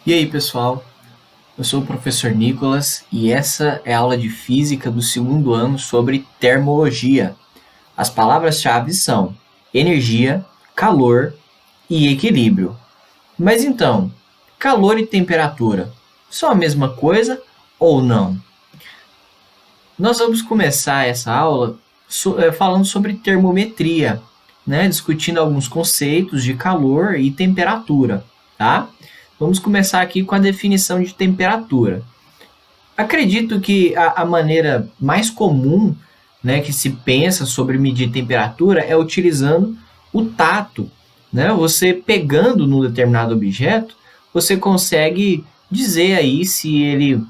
E aí, pessoal? Eu sou o professor Nicolas e essa é a aula de física do segundo ano sobre termologia. As palavras-chave são energia, calor e equilíbrio. Mas então, calor e temperatura são a mesma coisa ou não? Nós vamos começar essa aula falando sobre termometria, né? Discutindo alguns conceitos de calor e temperatura, tá? Vamos começar aqui com a definição de temperatura. Acredito que a maneira mais comum, né, que se pensa sobre medir temperatura é utilizando o tato, né? Você pegando num determinado objeto, você consegue dizer aí se ele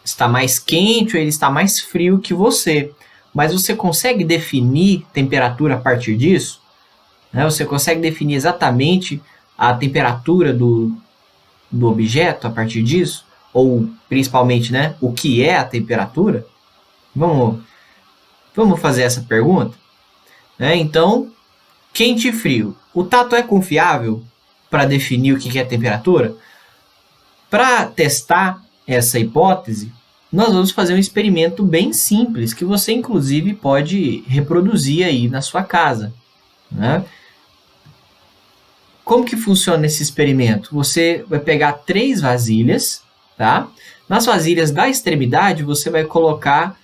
está mais quente ou ele está mais frio que você. Mas você consegue definir temperatura a partir disso? Né? Você consegue definir exatamente a temperatura do objeto a partir disso? Ou, principalmente, né, o que é a temperatura? Vamos, vamos fazer essa pergunta? Então, quente e frio. O tato é confiável para definir o que é temperatura? Para testar essa hipótese, nós vamos fazer um experimento bem simples que você, inclusive, pode reproduzir aí na sua casa. Né? Como que funciona esse experimento? Você vai pegar 3 vasilhas, tá? Nas vasilhas da extremidade, você vai colocar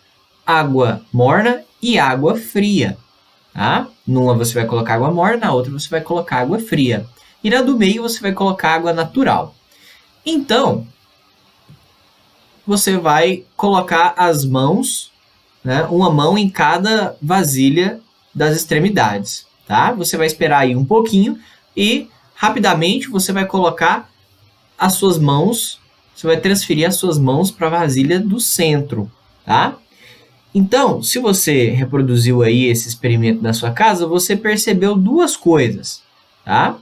água morna e água fria, tá? Numa você vai colocar água morna, na outra você vai colocar água fria. E na do meio você vai colocar água natural. Então, você vai colocar as mãos, né? Uma mão em cada vasilha das extremidades, tá? Você vai esperar aí um pouquinho e rapidamente você vai colocar as suas mãos, você vai transferir as suas mãos para a vasilha do centro, tá? Então, se você reproduziu aí esse experimento na sua casa, você percebeu 2 coisas, tá?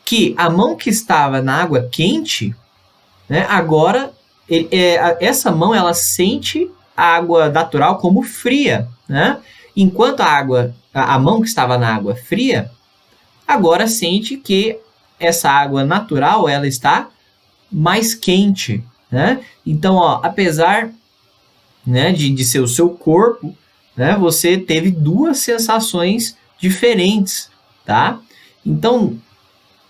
Que a mão que estava na água quente, né, agora essa mão ela sente a água natural como fria, né? Enquanto a mão que estava na água fria, agora sente que essa água natural ela está mais quente, né? Então, ó, apesar, né, de ser o seu corpo, né, você teve 2 sensações diferentes, tá? Então,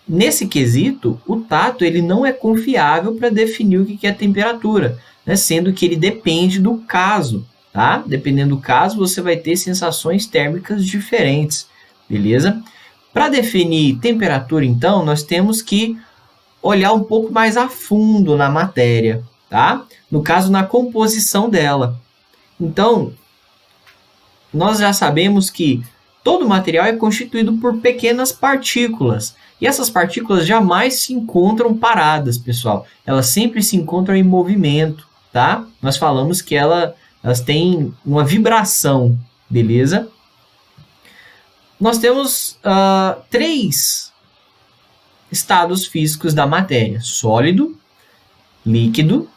nesse quesito, o tato ele não é confiável para definir o que é temperatura, né? Sendo que ele depende do caso, tá? Dependendo do caso, você vai ter sensações térmicas diferentes, beleza? Para definir temperatura, então, nós temos que olhar um pouco mais a fundo na matéria, tá? No caso, na composição dela. Então, nós já sabemos que todo material é constituído por pequenas partículas. E essas partículas jamais se encontram paradas, pessoal. Elas sempre se encontram em movimento, tá? Nós falamos que elas têm uma vibração, beleza? Nós temos 3 estados físicos da matéria: sólido, líquido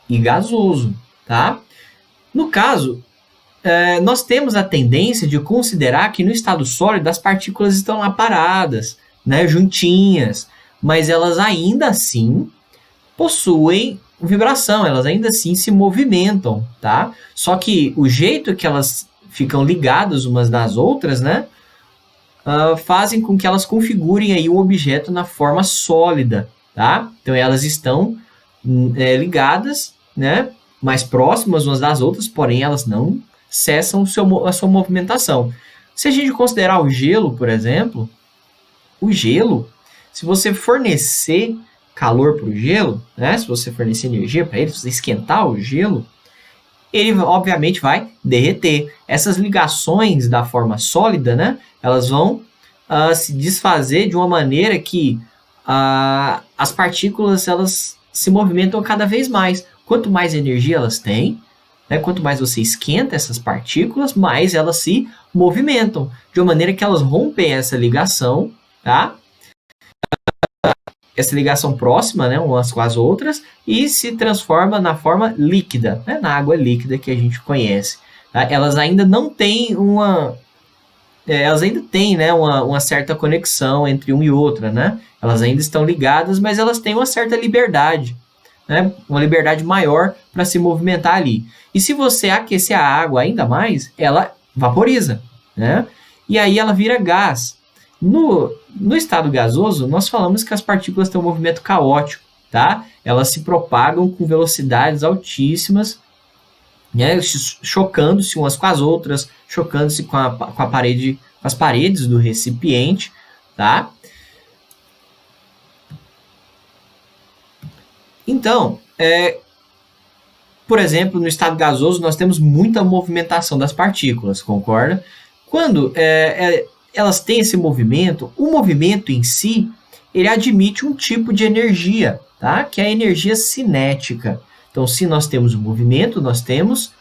e gasoso, tá? No caso, nós temos a tendência de considerar que no estado sólido as partículas estão lá paradas, né, juntinhas, mas elas ainda assim possuem vibração, elas ainda assim se movimentam, tá? Só que o jeito que elas ficam ligadas umas nas outras, né, fazem com que elas configurem aí um objeto na forma sólida, tá? Então elas estão ligadas, né, mais próximas umas das outras, porém elas não cessam a sua movimentação. Se a gente considerar o gelo, por exemplo, o gelo, se você fornecer calor para o gelo, né, se você fornecer energia para ele, se você esquentar o gelo, ele obviamente vai derreter. Essas ligações da forma sólida, né, elas vão se desfazer de uma maneira que as partículas elas se movimentam cada vez mais. Quanto mais energia elas têm, né, quanto mais você esquenta essas partículas, mais elas se movimentam, de uma maneira que elas rompem essa ligação, tá? Essa ligação próxima, né, umas com as outras, e se transforma na forma líquida, né, na água líquida que a gente conhece. Tá? Elas ainda não têm elas ainda têm, né, uma certa conexão entre uma e outra, né? Elas ainda estão ligadas, mas elas têm uma certa liberdade, né? Uma liberdade maior para se movimentar ali. E se você aquecer a água ainda mais, ela vaporiza, né? E aí ela vira gás. No estado gasoso, nós falamos que as partículas têm um movimento caótico, tá? Elas se propagam com velocidades altíssimas, né? Chocando-se umas com as outras, chocando-se com a parede, com as paredes do recipiente, tá? Então, por exemplo, no estado gasoso, nós temos muita movimentação das partículas, concorda? Quando elas têm esse movimento, o movimento em si, ele admite um tipo de energia, tá? Que é a energia cinética. Então, se nós temos um movimento, nós temos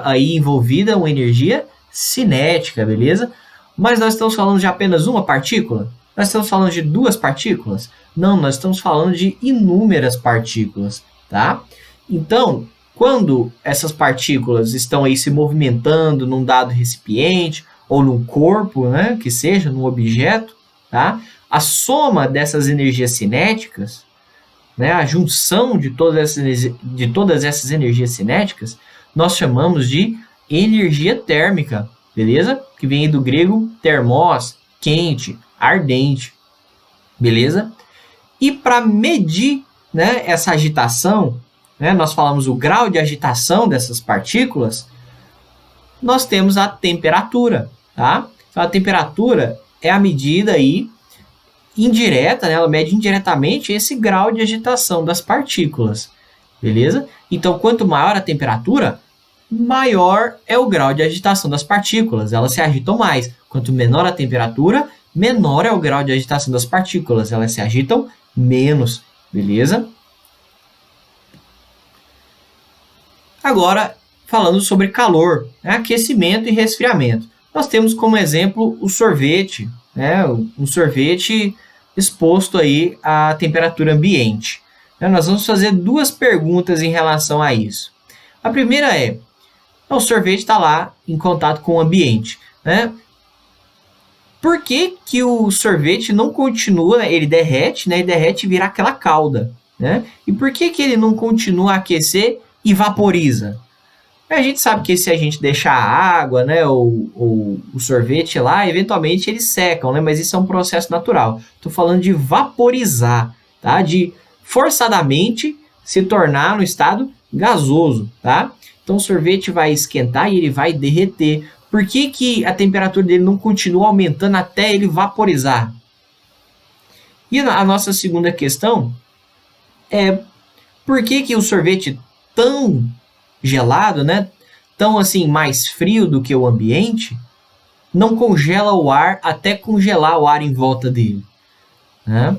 aí envolvida uma energia cinética, beleza? Mas nós estamos falando de apenas uma partícula? Nós estamos falando de duas partículas? Não, nós estamos falando de inúmeras partículas, tá? Então, quando essas partículas estão aí se movimentando num dado recipiente ou num corpo, né, que seja, num objeto, tá? A soma dessas energias cinéticas, né, a junção de todas essas energias cinéticas, nós chamamos de energia térmica, beleza? Que vem do grego thermos, quente, ardente, beleza? E para medir, né, essa agitação, né, nós falamos o grau de agitação dessas partículas, nós temos a temperatura, tá? Então, a temperatura é a medida aí indireta, né, ela mede indiretamente esse grau de agitação das partículas, beleza? Então, quanto maior a temperatura, maior é o grau de agitação das partículas, elas se agitam mais. Quanto menor a temperatura, menor é o grau de agitação das partículas, elas se agitam menos, beleza? Agora, falando sobre calor, né, aquecimento e resfriamento. Nós temos como exemplo o sorvete, né, um sorvete exposto aí à temperatura ambiente. Nós vamos fazer duas perguntas em relação a isso. A primeira é, o sorvete está lá em contato com o ambiente, né? Por que que o sorvete não continua, ele derrete, né? Ele derrete e vira aquela calda, né? E por que que ele não continua a aquecer e vaporiza? A gente sabe que se a gente deixar a água, né, ou o sorvete lá, eventualmente eles secam, né? Mas isso é um processo natural. Estou falando de vaporizar, tá? De forçadamente se tornar no estado gasoso, tá? Então o sorvete vai esquentar e ele vai derreter. Por que que a temperatura dele não continua aumentando até ele vaporizar? E a nossa segunda questão é por que que o sorvete tão gelado, né, tão assim mais frio do que o ambiente, não congela o ar até congelar o ar em volta dele, né?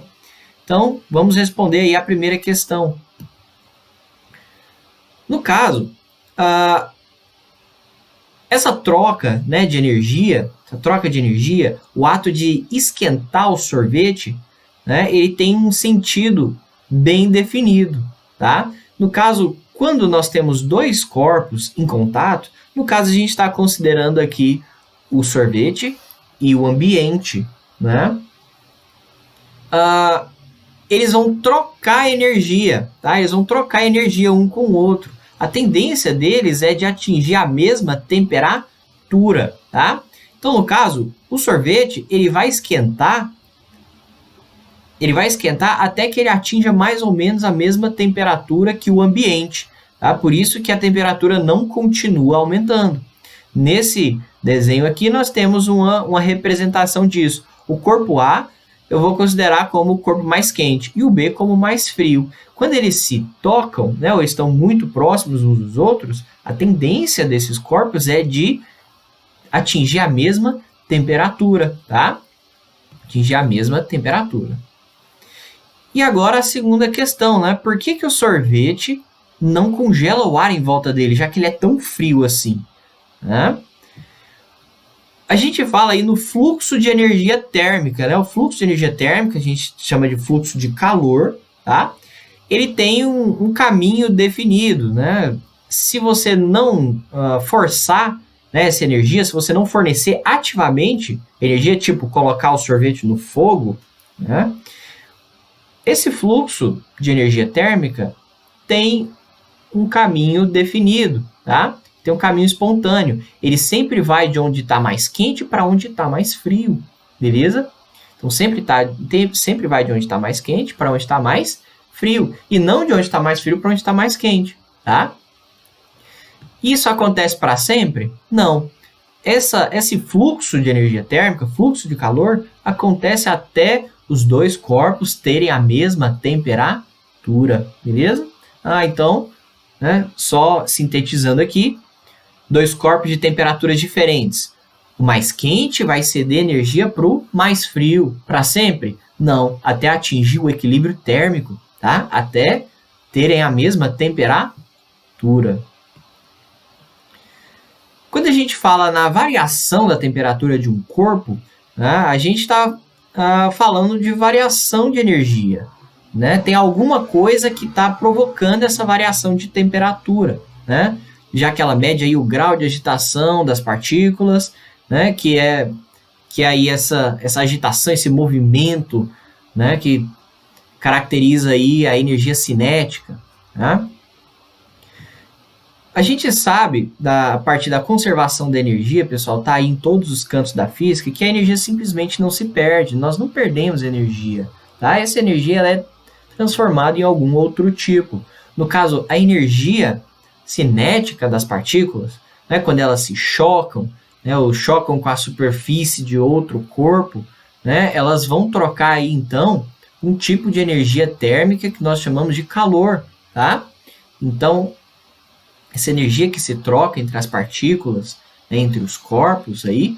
Então, vamos responder aí a primeira questão. No caso, essa troca, né, de energia, o ato de esquentar o sorvete, né, ele tem um sentido bem definido, tá? No caso, quando nós temos dois corpos em contato, no caso a gente está considerando aqui o sorvete e o ambiente, né? Eles vão trocar energia, tá? Eles vão trocar energia um com o outro. A tendência deles é de atingir a mesma temperatura, tá? Então, no caso, o sorvete, ele vai esquentar até que ele atinja mais ou menos a mesma temperatura que o ambiente, tá? Por isso que a temperatura não continua aumentando. Nesse desenho aqui, nós temos uma representação disso. O corpo A eu vou considerar como o corpo mais quente e o B como mais frio. Quando eles se tocam, né, ou estão muito próximos uns dos outros, a tendência desses corpos é de atingir a mesma temperatura, tá? Atingir a mesma temperatura. E agora a segunda questão, né? Por que que o sorvete não congela o ar em volta dele, já que ele é tão frio assim, né? A gente fala aí no fluxo de energia térmica, né? O fluxo de energia térmica, a gente chama de fluxo de calor, tá? Ele tem um caminho definido, né? Se você não forçar, né, essa energia, se você não fornecer ativamente energia, tipo colocar o sorvete no fogo, né, esse fluxo de energia térmica tem um caminho definido, tá? Tem um caminho espontâneo. Ele sempre vai de onde está mais quente para onde está mais frio, beleza? Então sempre vai de onde está mais quente para onde está mais frio. E não de onde está mais frio para onde está mais quente, tá? Isso acontece para sempre? Não. Esse fluxo de energia térmica, fluxo de calor, acontece até os dois corpos terem a mesma temperatura, beleza? Então, né, só sintetizando aqui, dois corpos de temperaturas diferentes. O mais quente vai ceder energia para o mais frio. Para sempre? Não, até atingir o equilíbrio térmico, tá? Até terem a mesma temperatura. Quando a gente fala na variação da temperatura de um corpo, né, a gente está falando de variação de energia. Né? Tem alguma coisa que está provocando essa variação de temperatura, né? Já que ela mede aí o grau de agitação das partículas, né? Que é aí essa agitação, esse movimento, né? Que caracteriza aí a energia cinética, né? A gente sabe, a partir da conservação da energia, pessoal, tá aí em todos os cantos da física, que a energia simplesmente não se perde, nós não perdemos energia, tá? Essa energia ela é transformada em algum outro tipo. No caso, a energia cinética das partículas, né, quando elas se chocam, né, ou chocam com a superfície de outro corpo, né, elas vão trocar aí, então, um tipo de energia térmica que nós chamamos de calor, tá? Então, essa energia que se troca entre as partículas, né, entre os corpos aí,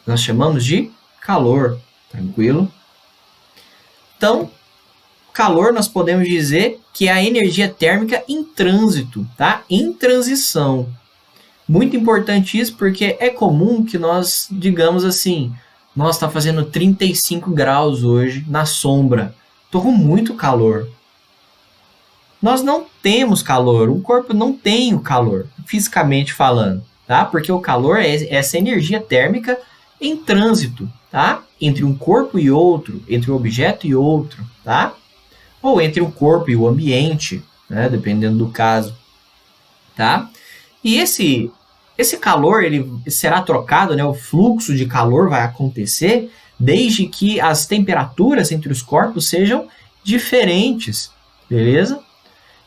nós chamamos de calor, tranquilo? Então, calor nós podemos dizer que é a energia térmica em trânsito, tá? Em transição. Muito importante isso porque é comum que nós digamos assim, nossa, está fazendo 35 graus hoje na sombra, estou com muito calor. Nós não temos calor, o corpo não tem o calor, fisicamente falando, tá? Porque o calor é essa energia térmica em trânsito, tá? Entre um corpo e outro, entre um objeto e outro, tá? Ou entre o corpo e o ambiente, né? Dependendo do caso, tá? E esse calor, ele será trocado, né? O fluxo de calor vai acontecer desde que as temperaturas entre os corpos sejam diferentes, beleza?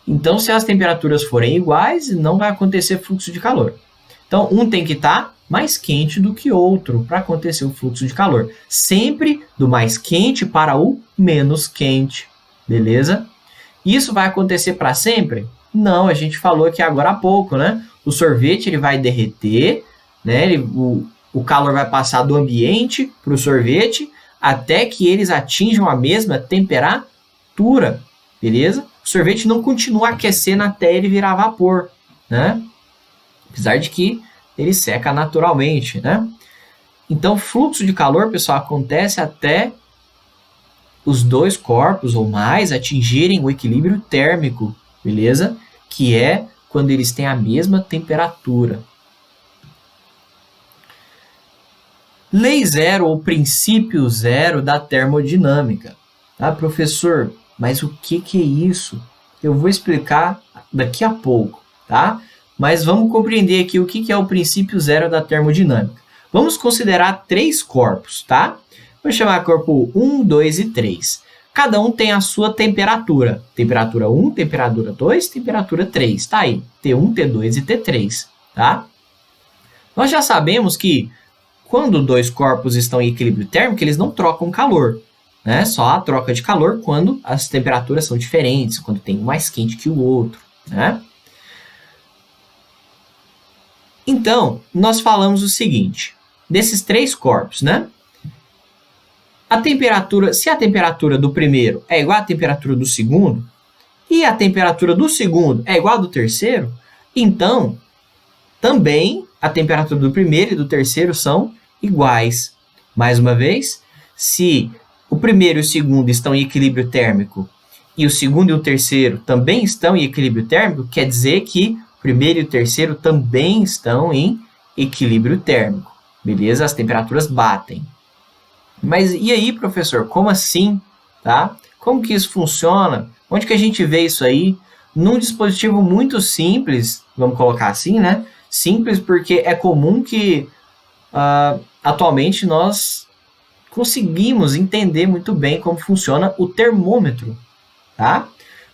Então, se as temperaturas forem iguais, não vai acontecer fluxo de calor. Então, um tem que estar mais quente do que outro para acontecer o fluxo de calor. Sempre do mais quente para o menos quente, beleza? Isso vai acontecer para sempre? Não, a gente falou aqui agora há pouco, né? O sorvete ele vai derreter, né? O calor vai passar do ambiente para o sorvete até que eles atinjam a mesma temperatura, beleza? O sorvete não continua aquecendo até ele virar vapor, né? Apesar de que ele seca naturalmente, né? Então, o fluxo de calor, pessoal, acontece até os dois corpos ou mais atingirem o equilíbrio térmico, beleza? Que é quando eles têm a mesma temperatura. Lei zero ou princípio zero da termodinâmica. Tá, professor? Mas o que é isso? Eu vou explicar daqui a pouco, tá? Mas vamos compreender aqui o que é o princípio zero da termodinâmica. Vamos considerar 3 corpos, tá? Vou chamar corpo 1, 2 e 3. Cada um tem a sua temperatura. Temperatura 1, temperatura 2, temperatura 3. Tá aí, T1, T2 e T3, tá? Nós já sabemos que quando dois corpos estão em equilíbrio térmico, eles não trocam calor. Né? Só a troca de calor quando as temperaturas são diferentes, quando tem um mais quente que o outro, né? Então, nós falamos o seguinte, desses 3 corpos, né? Se a temperatura do primeiro é igual à temperatura do segundo, e a temperatura do segundo é igual à do terceiro, então, também a temperatura do primeiro e do terceiro são iguais. Mais uma vez, se o primeiro e o segundo estão em equilíbrio térmico e o segundo e o terceiro também estão em equilíbrio térmico, quer dizer que o primeiro e o terceiro também estão em equilíbrio térmico, beleza? As temperaturas batem. Mas e aí, professor, como assim, tá? Como que isso funciona? Onde que a gente vê isso aí? Num dispositivo muito simples, vamos colocar assim, né? Simples porque é comum que atualmente nós conseguimos entender muito bem como funciona o termômetro, tá?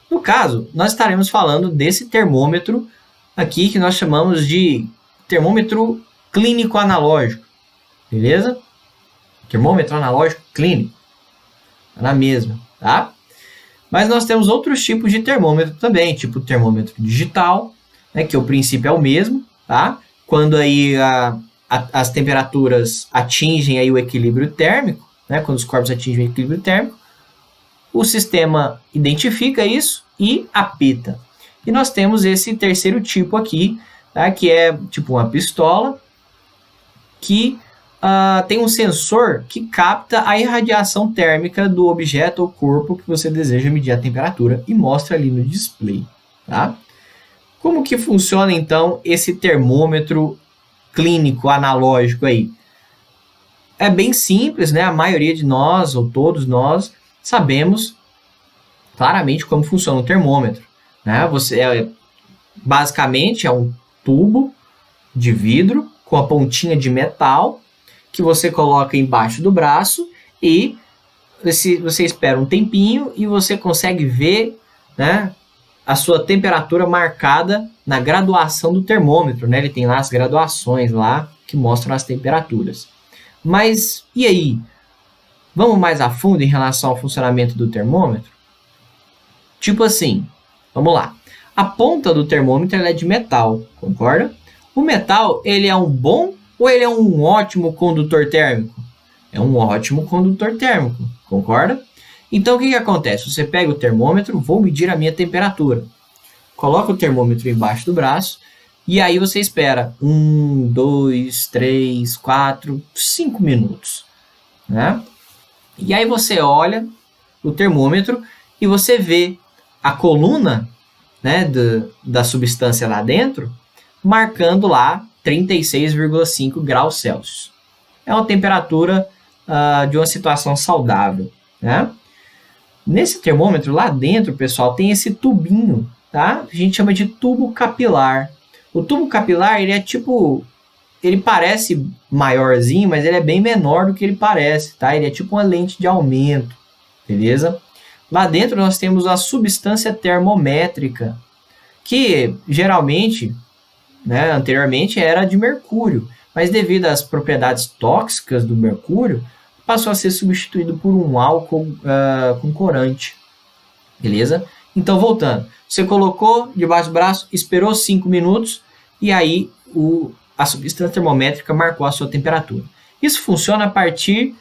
No caso, nós estaremos falando desse termômetro aqui que nós chamamos de termômetro clínico analógico, beleza? Termômetro analógico clínico, tá na mesma, tá? Mas nós temos outros tipos de termômetro também, tipo termômetro digital, né, que o princípio é o mesmo, tá? Quando aí as temperaturas atingem aí o equilíbrio térmico, né, quando os corpos atingem o equilíbrio térmico, o sistema identifica isso e apita. E nós temos esse terceiro tipo aqui, tá, que é tipo uma pistola, que tem um sensor que capta a irradiação térmica do objeto ou corpo que você deseja medir a temperatura e mostra ali no display, tá? Como que funciona, então, esse termômetro clínico analógico aí? É bem simples, né? A maioria de nós, ou todos nós, sabemos claramente como funciona o termômetro, né? Basicamente é um tubo de vidro com a pontinha de metal que você coloca embaixo do braço e você espera um tempinho e você consegue ver, né, a sua temperatura marcada na graduação do termômetro, né? Ele tem lá as graduações lá que mostram as temperaturas. Mas e aí? Vamos mais a fundo em relação ao funcionamento do termômetro? Tipo assim, vamos lá. A ponta do termômetro ela é de metal, concorda? O metal, ele é um bom ou ele é um ótimo condutor térmico? É um ótimo condutor térmico, concorda? Então, o que acontece? Você pega o termômetro, vou medir a minha temperatura. Coloca o termômetro embaixo do braço e aí você espera 1, 2, 3, 4, 5 minutos, né? E aí você olha o termômetro e você vê a coluna, né, da substância lá dentro marcando lá 36,5 graus Celsius. É uma temperatura de uma situação saudável, né? Nesse termômetro, lá dentro, pessoal, tem esse tubinho, tá? A gente chama de tubo capilar. O tubo capilar, ele é tipo... Ele parece maiorzinho, mas ele é bem menor do que ele parece, tá? Ele é tipo uma lente de aumento, beleza? Lá dentro nós temos a substância termométrica, que geralmente... né, anteriormente era de mercúrio, mas devido às propriedades tóxicas do mercúrio, passou a ser substituído por um álcool com corante, beleza? Então, voltando, você colocou debaixo do braço, esperou 5 minutos, e aí a substância termométrica marcou a sua temperatura. Isso funciona a partir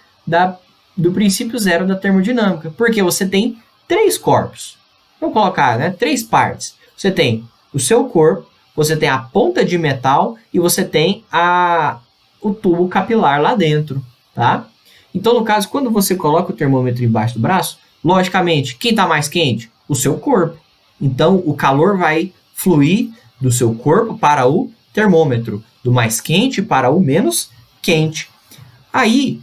do princípio zero da termodinâmica, porque você tem 3 corpos. Vou colocar, né, 3 partes. Você tem o seu corpo, você tem a ponta de metal e você tem o tubo capilar lá dentro, tá? Então, no caso, quando você coloca o termômetro embaixo do braço, logicamente, quem está mais quente? O seu corpo. Então, o calor vai fluir do seu corpo para o termômetro, do mais quente para o menos quente. Aí,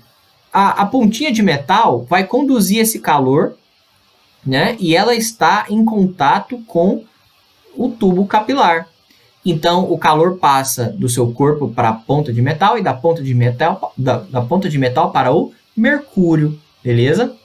a pontinha de metal vai conduzir esse calor, né? E ela está em contato com o tubo capilar. Então, o calor passa do seu corpo para a ponta de metal e da ponta de metal para o mercúrio, beleza?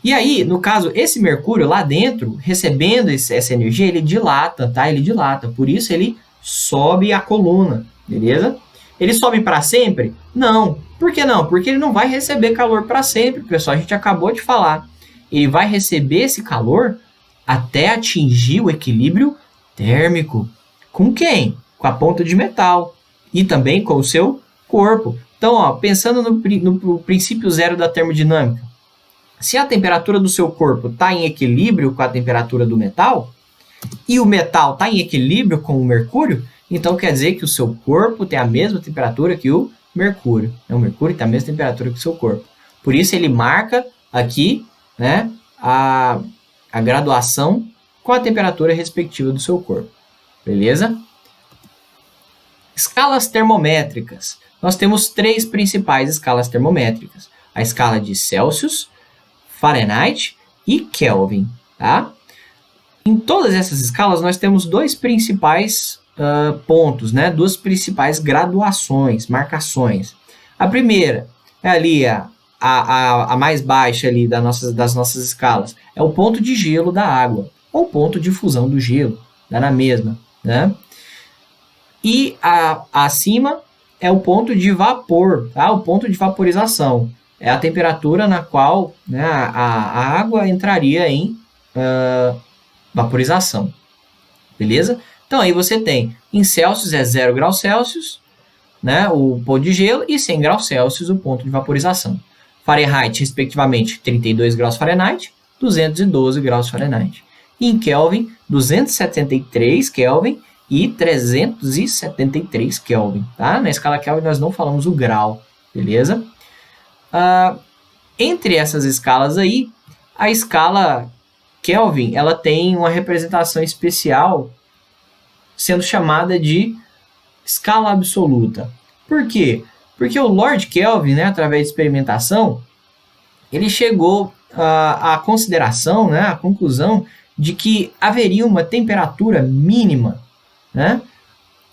E aí, no caso, esse mercúrio lá dentro, recebendo essa energia, ele dilata, tá? Ele dilata, por isso ele sobe a coluna, beleza? Ele sobe para sempre? Não. Por que não? Porque ele não vai receber calor para sempre, pessoal. A gente acabou de falar. Ele vai receber esse calor até atingir o equilíbrio térmico. Com quem? Com a ponta de metal. E também com o seu corpo. Então, ó, pensando no princípio zero da termodinâmica. Se a temperatura do seu corpo está em equilíbrio com a temperatura do metal, e o metal está em equilíbrio com o mercúrio, então quer dizer que o seu corpo tem a mesma temperatura que o mercúrio. O mercúrio tem a mesma temperatura que o seu corpo. Por isso ele marca aqui, né, a graduação com a temperatura respectiva do seu corpo. Beleza? Escalas termométricas. Nós temos 3 principais escalas termométricas. A escala de Celsius, Fahrenheit e Kelvin, tá? Em todas essas escalas, nós temos 2 principais pontos, né? 2 principais graduações, marcações. A primeira é ali a mais baixa ali das nossas escalas. É o ponto de gelo da água, ou ponto de fusão do gelo, dá na mesma, né? E acima é o ponto de vapor, tá? O ponto de vaporização. É a temperatura na qual, né, a água entraria em vaporização. Beleza? Então aí você tem, em Celsius é 0 graus Celsius, né, o ponto de gelo, e 100 graus Celsius o ponto de vaporização. Fahrenheit, respectivamente, 32 graus Fahrenheit, 212 graus Fahrenheit. E em Kelvin, 273 Kelvin e 373 Kelvin. Tá? Na escala Kelvin nós não falamos o grau, beleza? Entre essas escalas aí, a escala Kelvin ela tem uma representação especial sendo chamada de escala absoluta. Por quê? Porque o Lord Kelvin, né, através de experimentação, ele chegou à consideração, né, à conclusão de que haveria uma temperatura mínima, né,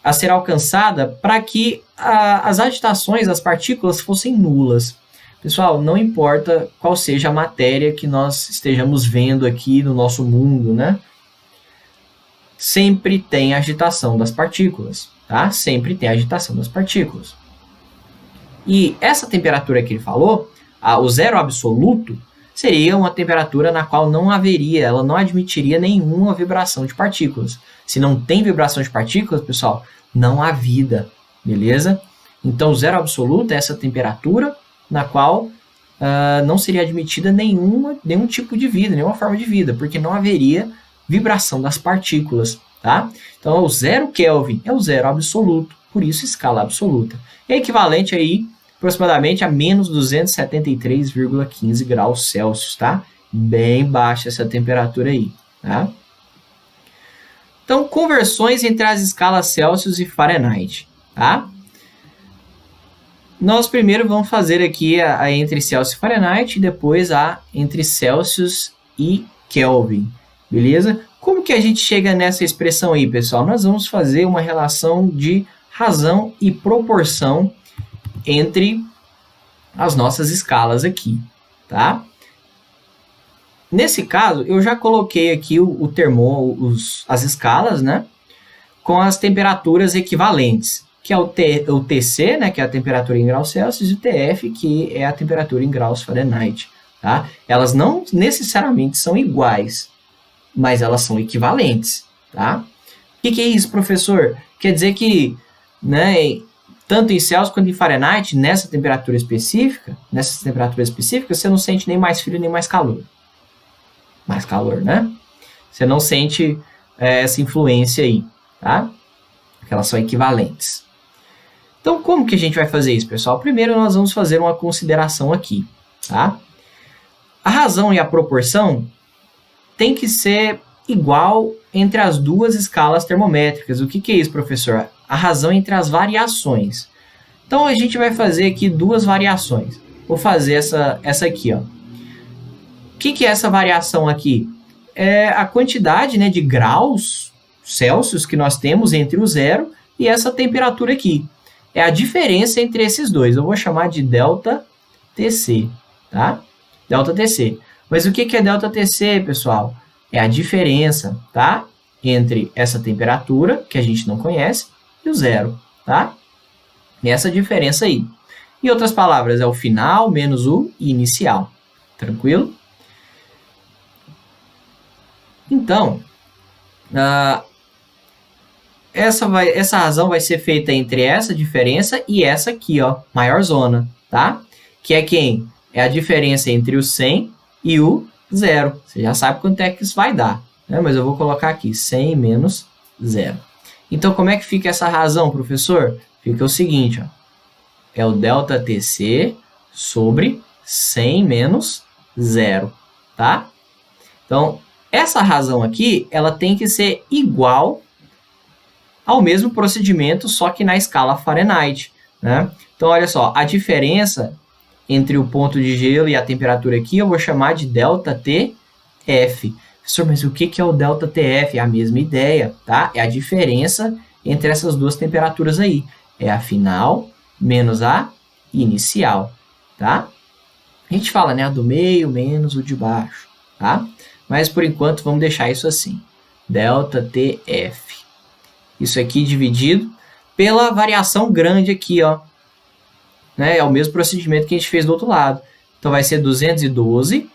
a ser alcançada para que as agitações das partículas fossem nulas. Pessoal, não importa qual seja a matéria que nós estejamos vendo aqui no nosso mundo, né? Sempre tem agitação das partículas, tá? Sempre tem agitação das partículas. E essa temperatura que ele falou, o zero absoluto, seria uma temperatura na qual não haveria, ela não admitiria nenhuma vibração de partículas. Se não tem vibração de partículas, pessoal, não há vida, beleza? Então, o zero absoluto é essa temperatura na qual não seria admitida nenhum tipo de vida, nenhuma forma de vida, porque não haveria vibração das partículas, tá? Então, o 0 Kelvin é o zero absoluto, por isso escala absoluta. É equivalente aí, aproximadamente a menos 273,15 graus Celsius, tá? Bem baixa essa temperatura aí, tá? Então, conversões entre as escalas Celsius e Fahrenheit, tá? Nós primeiro vamos fazer aqui a entre Celsius e Fahrenheit e depois a entre Celsius e Kelvin, beleza? Como que a gente chega nessa expressão aí, pessoal? Nós vamos fazer uma relação de razão e proporção entre as nossas escalas aqui, tá? Nesse caso, eu já coloquei aqui as escalas, né? Com as temperaturas equivalentes, que é o TC, né, que é a temperatura em graus Celsius, e o TF, que é a temperatura em graus Fahrenheit, tá? Elas não necessariamente são iguais, mas elas são equivalentes, tá? O que é isso, professor? Quer dizer que, né, tanto em Celsius quanto em Fahrenheit, nessas temperaturas específicas, você não sente nem mais frio nem mais calor. Mais calor, né? Você não sente essa influência aí, tá? Porque elas são equivalentes. Então, como que a gente vai fazer isso, pessoal? Primeiro, nós vamos fazer uma consideração aqui, tá? A razão e a proporção tem que ser igual entre as duas escalas termométricas. O que é isso, professor? A razão entre as variações. Então, a gente vai fazer aqui duas variações. Vou fazer essa aqui, ó. O que é essa variação aqui? É a quantidade, né, de graus Celsius que nós temos entre o zero e essa temperatura aqui. É a diferença entre esses dois. Eu vou chamar de delta TC, tá? Delta TC. Mas o que é delta TC, pessoal? É a diferença, tá? Entre essa temperatura, que a gente não conhece, e o zero, tá? E essa diferença aí. Em outras palavras, é o final menos o inicial. Tranquilo? Então, essa razão vai ser feita entre essa diferença e essa aqui, ó, maior zona, tá? Que é quem? É a diferença entre o 100 e o 0. Você já sabe quanto é que isso vai dar, né? Mas eu vou colocar aqui, 100 menos 0. Então, como é que fica essa razão, professor? Fica o seguinte, ó, é o delta TC sobre 100 menos 0, tá? Então, essa razão aqui, ela tem que ser igual ao mesmo procedimento, só que na escala Fahrenheit, né? Então, olha só, a diferença entre o ponto de gelo e a temperatura aqui, eu vou chamar de ΔTF. Professor, mas o que é o ΔTF? É a mesma ideia, tá? É a diferença entre essas duas temperaturas aí. É a final menos a inicial, tá? A gente fala, né, a do meio menos o de baixo, tá? Mas, por enquanto, vamos deixar isso assim. ΔTF. Isso aqui dividido pela variação grande aqui, ó. Né? É o mesmo procedimento que a gente fez do outro lado. Então, vai ser 212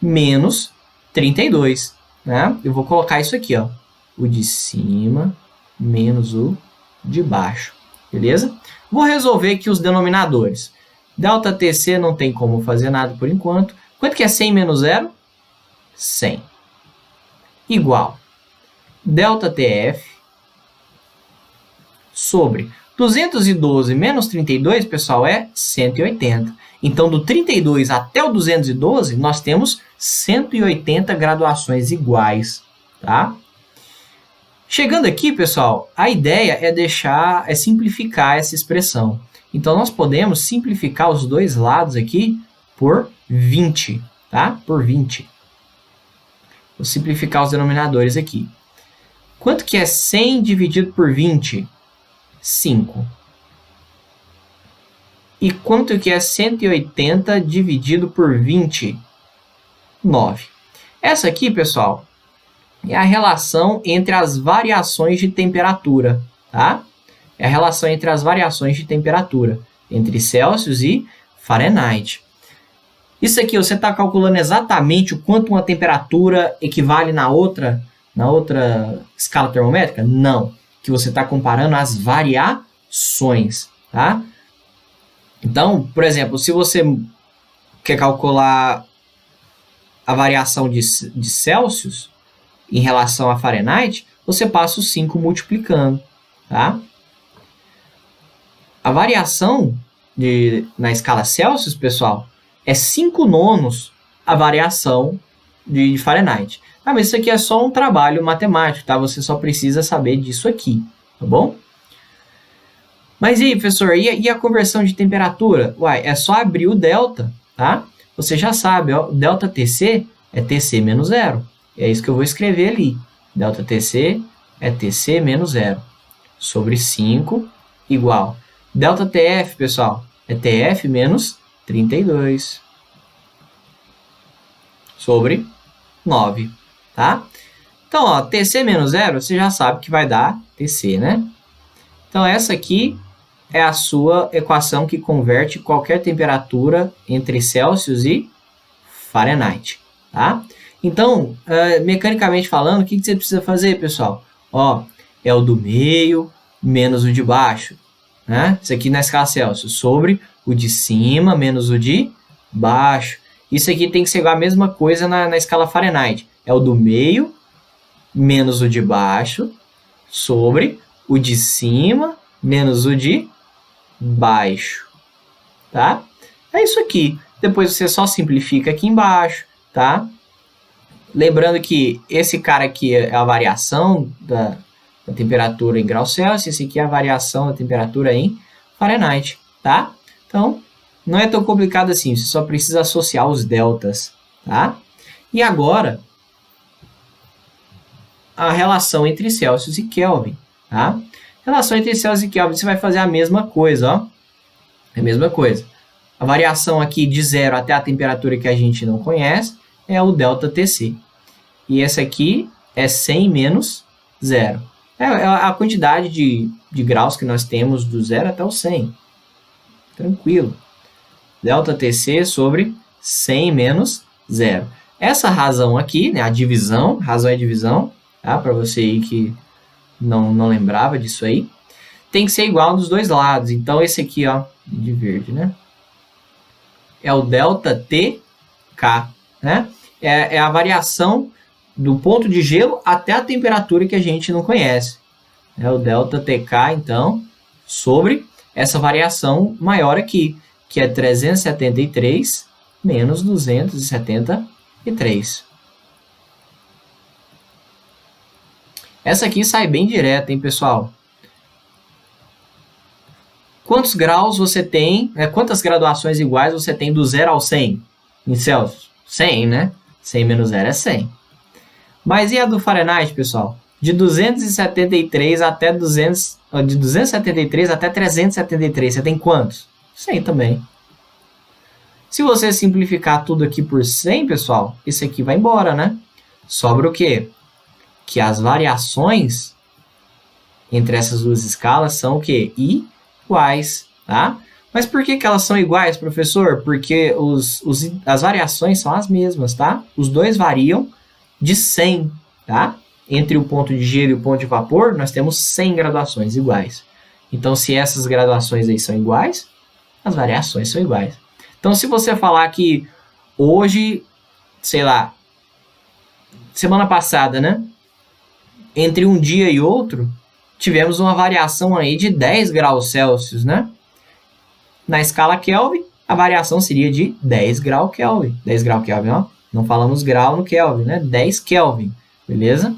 menos 32. Né? Eu vou colocar isso aqui, ó. O de cima menos o de baixo. Beleza? Vou resolver aqui os denominadores. ΔTC não tem como fazer nada por enquanto. Quanto que é 100 menos 0? 100. Igual. ΔTF sobre 212 menos 32, pessoal, é 180. Então, do 32 até o 212, nós temos 180 graduações iguais, tá? Chegando aqui, pessoal, a ideia é simplificar essa expressão. Então, nós podemos simplificar os dois lados aqui por 20, tá? Por 20. Vou simplificar os denominadores aqui. Quanto que é 100 dividido por 20? 5. E quanto que é 180 dividido por 20? 9. Essa aqui, pessoal, é a relação entre as variações de temperatura, tá? É a relação entre as variações de temperatura, entre Celsius e Fahrenheit. Isso aqui, você está calculando exatamente o quanto uma temperatura equivale na outra escala termométrica? Não. Que você está comparando as variações, tá? Então, por exemplo, se você quer calcular a variação de Celsius em relação a Fahrenheit, você passa o 5 multiplicando, tá? A variação na escala Celsius, pessoal, é 5 nonos a variação de Fahrenheit. Ah, mas isso aqui é só um trabalho matemático, tá? Você só precisa saber disso aqui, tá bom? Mas e aí, professor, e a conversão de temperatura? Uai, é só abrir o delta, tá? Você já sabe, ó, ΔTC é TC menos 0. É isso que eu vou escrever ali. ΔTC é TC menos 0. Sobre 5 igual. ΔTF, pessoal, é TF menos 32. Sobre 9. Tá? Então, ó, TC menos 0, você já sabe que vai dar TC, né? Então, essa aqui é a sua equação que converte qualquer temperatura entre Celsius e Fahrenheit, tá? Então, mecanicamente falando, o que você precisa fazer, pessoal? Ó, é o do meio menos o de baixo, né? Isso aqui na escala Celsius, sobre o de cima menos o de baixo. Isso aqui tem que ser a mesma coisa na escala Fahrenheit. É o do meio menos o de baixo sobre o de cima menos o de baixo, tá? É isso aqui. Depois você só simplifica aqui embaixo, tá? Lembrando que esse cara aqui é a variação da temperatura em graus Celsius, esse aqui é a variação da temperatura em Fahrenheit, tá? Então, não é tão complicado assim, você só precisa associar os deltas, tá? E agora, a relação entre Celsius e Kelvin, tá? Relação entre Celsius e Kelvin, você vai fazer a mesma coisa, ó. É a mesma coisa. A variação aqui de 0 até a temperatura que a gente não conhece é o ΔTC. E essa aqui é 100 menos 0. É a quantidade de graus que nós temos do 0 até o 100. Tranquilo. ΔTC sobre 100 menos 0. Essa razão aqui, né, a divisão, razão é divisão, tá? Para você aí que não lembrava disso aí, tem que ser igual dos dois lados. Então, esse aqui, ó, de verde, né? É o ΔTK, né? É a variação do ponto de gelo até a temperatura que a gente não conhece. É o ΔTK, então, sobre essa variação maior aqui, que é 373 menos 273. Essa aqui sai bem direta, hein, pessoal? Quantos graus você tem, quantas graduações iguais você tem do 0 ao 100 em Celsius? 100, né? 100 menos 0 é 100. Mas e a do Fahrenheit, pessoal? De 273 até 373, você tem quantos? 100 também. Se você simplificar tudo aqui por 100, pessoal, isso aqui vai embora, né? Sobra o quê? Que as variações entre essas duas escalas são o quê? Iguais, tá? Mas por que elas são iguais, professor? Porque as variações são as mesmas, tá? Os dois variam de 100, tá? Entre o ponto de gelo e o ponto de vapor, nós temos 100 graduações iguais. Então, se essas graduações aí são iguais, as variações são iguais. Então, se você falar que hoje, sei lá, semana passada, né? Entre um dia e outro, tivemos uma variação aí de 10 graus Celsius, né? Na escala Kelvin, a variação seria de 10 graus Kelvin. 10 graus Kelvin, ó. Não falamos grau no Kelvin, né? 10 Kelvin, beleza?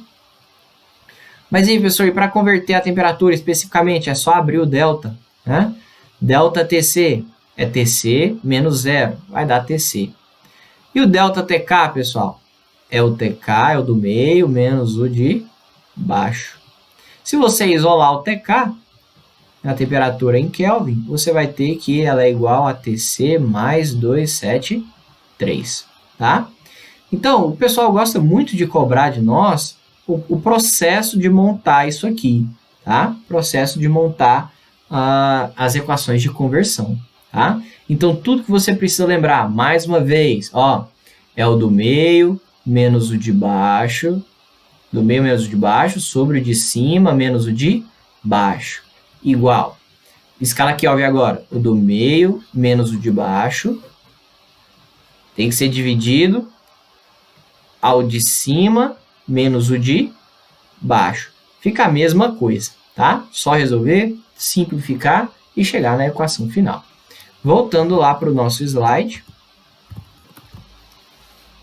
Mas aí, professor, e para converter a temperatura especificamente, é só abrir o delta, né? Delta TC é TC menos 0, vai dar TC. E o delta TK, pessoal? É o TK, é o do meio, menos o de baixo. Se você isolar o TK, a temperatura em Kelvin, você vai ter que ela é igual a TC mais 273, tá? Então, o pessoal gosta muito de cobrar de nós o processo de montar isso aqui, tá? Processo de montar as equações de conversão, tá? Então, tudo que você precisa lembrar, mais uma vez, ó, é o do meio menos o de baixo, do meio menos o de baixo, sobre o de cima menos o de baixo, igual. Escala Kelvin agora, o do meio menos o de baixo, tem que ser dividido ao de cima menos o de baixo. Fica a mesma coisa, tá? Só resolver, simplificar e chegar na equação final. Voltando lá para o nosso slide,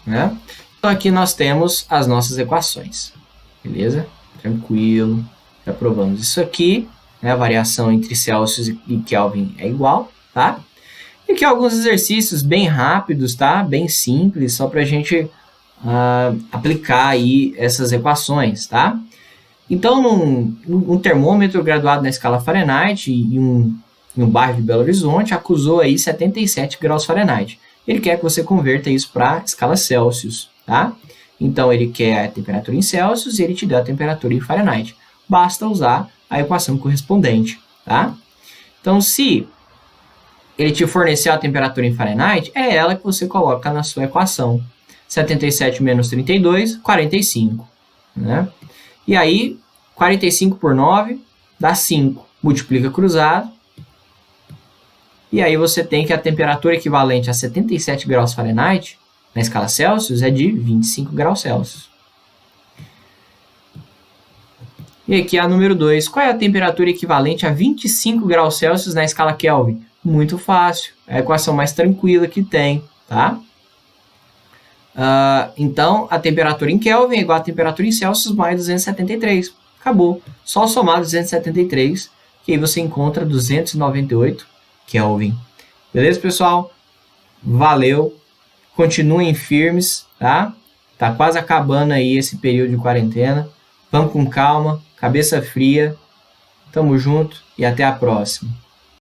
né? Então, aqui nós temos as nossas equações, beleza? Tranquilo, já provamos isso aqui, né? A variação entre Celsius e Kelvin é igual, tá? E aqui alguns exercícios bem rápidos, tá? Bem simples, só para a gente aplicar aí essas equações, tá? Então, um termômetro graduado na escala Fahrenheit em um bairro de Belo Horizonte acusou aí 77 graus Fahrenheit. Ele quer que você converta isso para a escala Celsius, tá? Então, ele quer a temperatura em Celsius e ele te dá a temperatura em Fahrenheit. Basta usar a equação correspondente, tá? Então, se ele te fornecer a temperatura em Fahrenheit, é ela que você coloca na sua equação. 77 menos 32, 45, né? E aí, 45 por 9 dá 5. Multiplica cruzado. E aí você tem que a temperatura equivalente a 77 graus Fahrenheit, na escala Celsius, é de 25 graus Celsius. E aqui a número 2. Qual é a temperatura equivalente a 25 graus Celsius na escala Kelvin? Muito fácil. É a equação mais tranquila que tem, tá? Então, a temperatura em Kelvin é igual a temperatura em Celsius mais 273. Acabou. Só somar 273, que aí você encontra 298 Kelvin. Beleza, pessoal? Valeu. Continuem firmes, tá? Tá quase acabando aí esse período de quarentena. Vamos com calma, cabeça fria. Tamo junto e até a próxima.